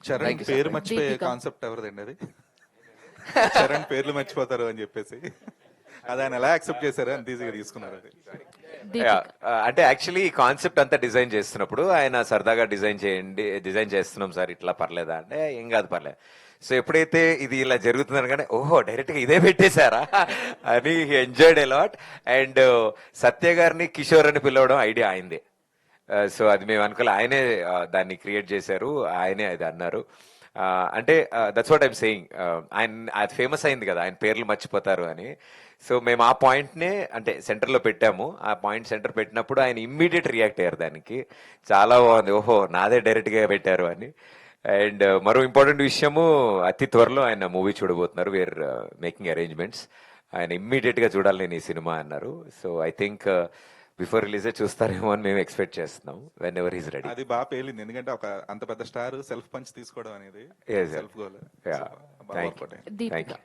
చరణ్ పేరు మర్చిపోయే కాన్సెప్ట్ ఎవరిదండి అది? చరణ్ పేర్లు మర్చిపోతారు అని చెప్పేసి అది ఆయన ఎలా యాక్సెప్ట్ చేశారు అంత ఈజీగా తీసుకున్నారు అది? అంటే యాక్చువల్లీ ఈ కాన్సెప్ట్ అంతా డిజైన్ చేస్తున్నప్పుడు ఆయన సరదాగా డిజైన్ చేస్తున్నాం సార్ ఇట్లా పర్లేదా అంటే ఏం కాదు పర్లేదు. సో ఎప్పుడైతే ఇది ఇలా జరుగుతుందని కానీ ఓహో డైరెక్ట్ గా ఇదే పెట్టేశారా అని ఎంజాయ్డ్ అలాట్. అండ్ సత్య గారిని కిషోర్ అని పిలవడం ఐడియా అయింది. సో అది మేము అనుకోలే, ఆయనే దాన్ని క్రియేట్ చేశారు, ఆయనే అది అన్నారు. అంటే దట్స్ వాట్ ఐమ్ సేయింగ్, ఆయన అది ఫేమస్ అయింది కదా ఆయన పేర్లు మర్చిపోతారు అని. సో మేము ఆ పాయింట్ నే అంటే సెంటర్ లో పెట్టాము. ఆ పాయింట్ సెంటర్ పెట్టినప్పుడు ఆయన ఇమ్మీడియట్ రియాక్ట్ అయ్యారు దానికి. చాలా బాగుంది, ఓహో నాదే డైరెక్ట్ గా పెట్టారు అని. అండ్ మరో ఇంపార్టెంట్ విషయము, అతి త్వరలో ఆయన మూవీ చూడబోతున్నారు. We're making arrangements. ఆయన ఇమ్మీడియట్ గా చూడాలి నేను ఈ సినిమా అన్నారు. సో ఐ థింక్ బిఫోర్ రిలీజే చూస్తారేమో అని మేము ఎక్స్పెక్ట్ చేస్తున్నాం. Whenever is ready. అది బాగా పేలింది, ఎందుకంటే ఒక అంత పెద్ద స్టార్ సెల్ఫ్ పంచ్ తీసుకోవడం అనేది సెల్ఫ్ గోల్. Thank you.